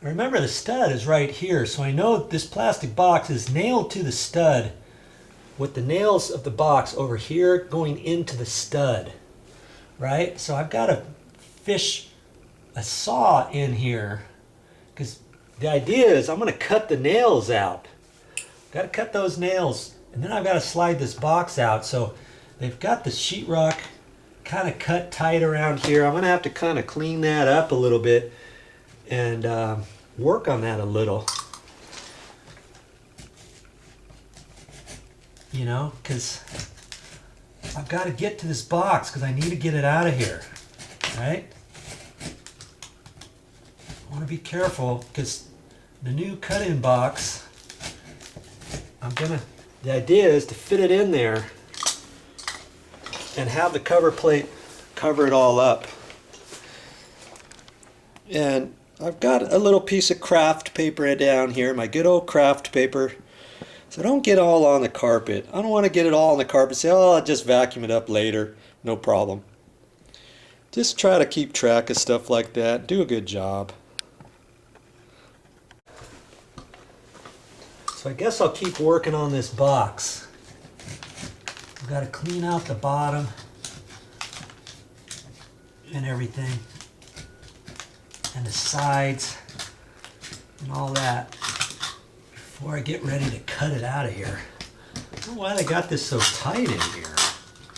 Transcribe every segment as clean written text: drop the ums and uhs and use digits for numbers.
remember the stud is right here, so I know this plastic box is nailed to the stud with the nails of the box over here going into the stud, right? So I've got to fish a saw in here because the idea is I'm going to cut the nails out. Got to cut those nails, and then I've got to slide this box out. So they've got the sheetrock kind of cut tight around here. I'm going to have to kind of clean that up a little bit and work on that a little. You know, because I've got to get to this box because I need to get it out of here, right? I want to be careful because the new cut-in box, the idea is to fit it in there and have the cover plate cover it all up. And I've got a little piece of craft paper down here, my good old craft paper. So don't get all on the carpet. I don't want to get it all on the carpet. Say, oh, I'll just vacuum it up later. No problem. Just try to keep track of stuff like that. Do a good job. So I guess I'll keep working on this box. I've got to clean out the bottom and everything. And the sides and all that. Before I get ready to cut it out of here. I don't know why they got this so tight in here.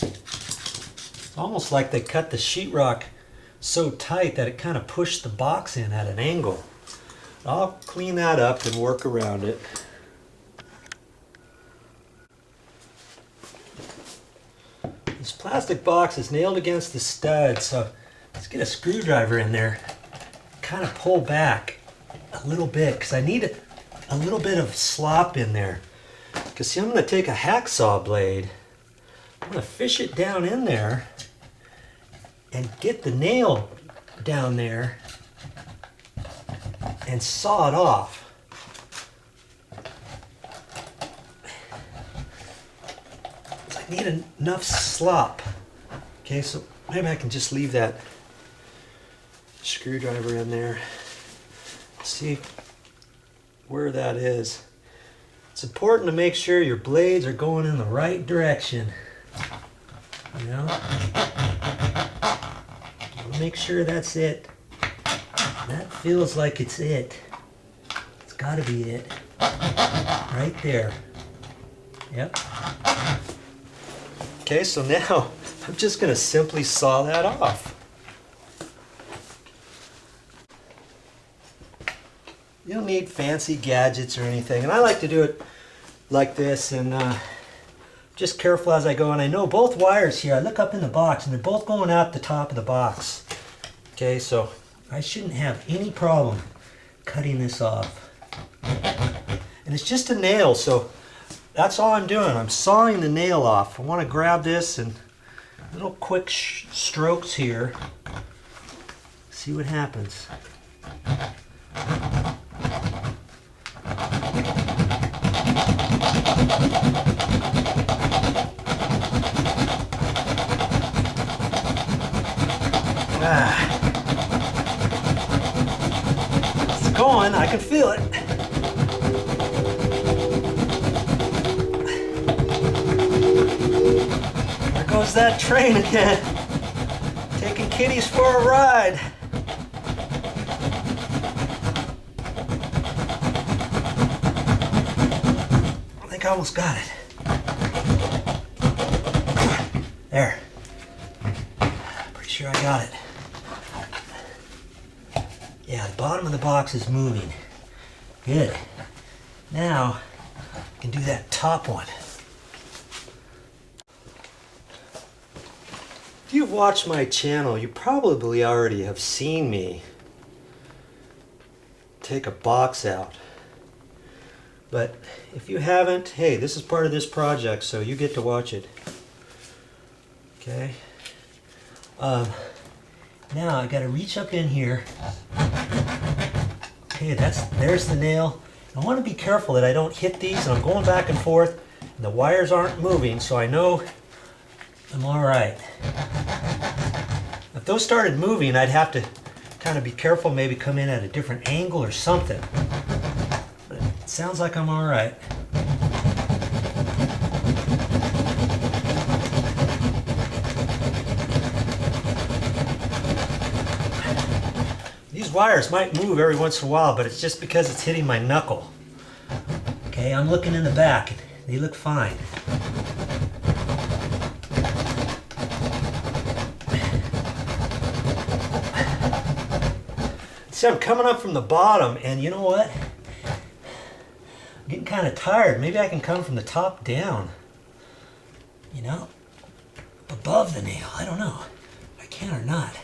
It's almost like they cut the sheetrock so tight that it kind of pushed the box in at an angle. I'll clean that up and work around it. This plastic box is nailed against the stud, so let's get a screwdriver in there. Kind of pull back a little bit because I need a little bit of slop in there. Because see, I'm going to take a hacksaw blade, I'm going to fish it down in there and get the nail down there and saw it off. I need enough slop. Okay, so maybe I can just leave that screwdriver in there. See where that is. It's important to make sure your blades are going in the right direction. You know? Make sure that's it. That feels like it's it. It's got to be it. Right there. Yep. Okay, so now I'm just going to simply saw that off. You don't need fancy gadgets or anything, and I like to do it like this and just careful as I go. And I know both wires here, I look up in the box and they're both going out the top of the box. Okay, so I shouldn't have any problem cutting this off. And it's just a nail, so that's all I'm doing. I'm sawing the nail off. I want to grab this and little quick strokes here. See what happens. It's going, I can feel it. There goes that train again. Taking kitties for a ride. I think I almost got it. There. Pretty sure I got it. Yeah, the bottom of the box is moving. Good. Now, I can do that top one. If you've watched my channel, you probably already have seen me take a box out. But if you haven't, hey, this is part of this project, so you get to watch it. Okay. Now I got to reach up in here. Okay, there's the nail. I want to be careful that I don't hit these, and I'm going back and forth, and the wires aren't moving, so I know I'm all right. If those started moving, I'd have to kind of be careful, maybe come in at a different angle or something. But it sounds like I'm all right. These wires might move every once in a while, but it's just because it's hitting my knuckle. Okay, I'm looking in the back. They look fine. So I'm coming up from the bottom, and you know what? I'm getting kind of tired. Maybe I can come from the top down. You know? Above the nail. I don't know if I can or not.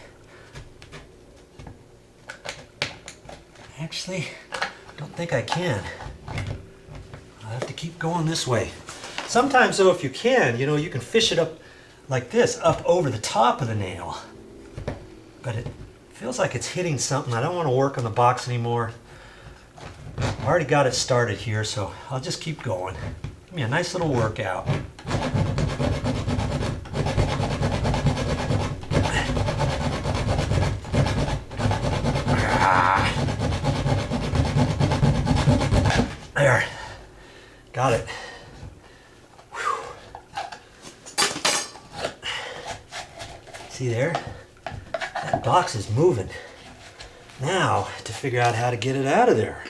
Actually, I don't think I can. I'll have to keep going this way. Sometimes though, if you can, you know, you can fish it up like this, up over the top of the nail. But it feels like it's hitting something. I don't want to work on the box anymore. I already got it started here, so I'll just keep going. Give me a nice little workout. There. Got it. Whew. See there? That box is moving. Now, to figure out how to get it out of there.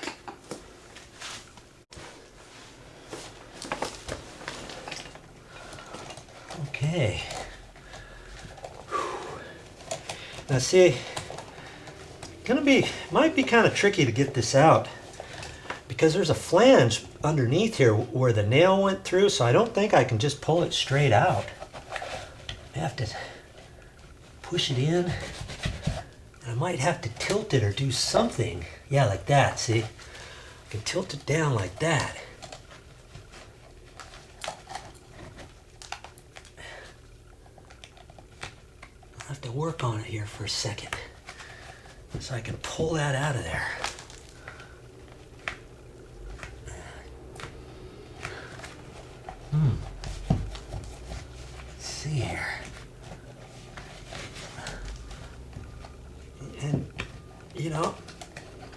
Okay. Now see, might be kind of tricky to get this out because there's a flange underneath here where the nail went through, so I don't think I can just pull it straight out. I have to push it in. I might have to tilt it or do something. Yeah, like that, see? I can tilt it down like that. I'll have to work on it here for a second so I can pull that out of there. Let's see here. And you know,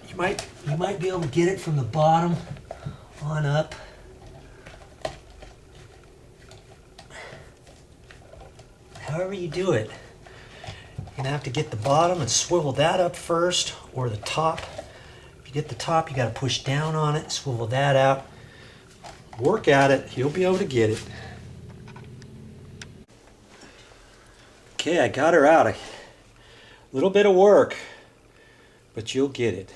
you might be able to get it from the bottom on up. However you do it, you're gonna have to get the bottom and swivel that up first, or the top. If you get the top, you gotta push down on it, swivel that out. Work at it, you'll be able to get it. Okay, I got her out. A little bit of work, but you'll get it.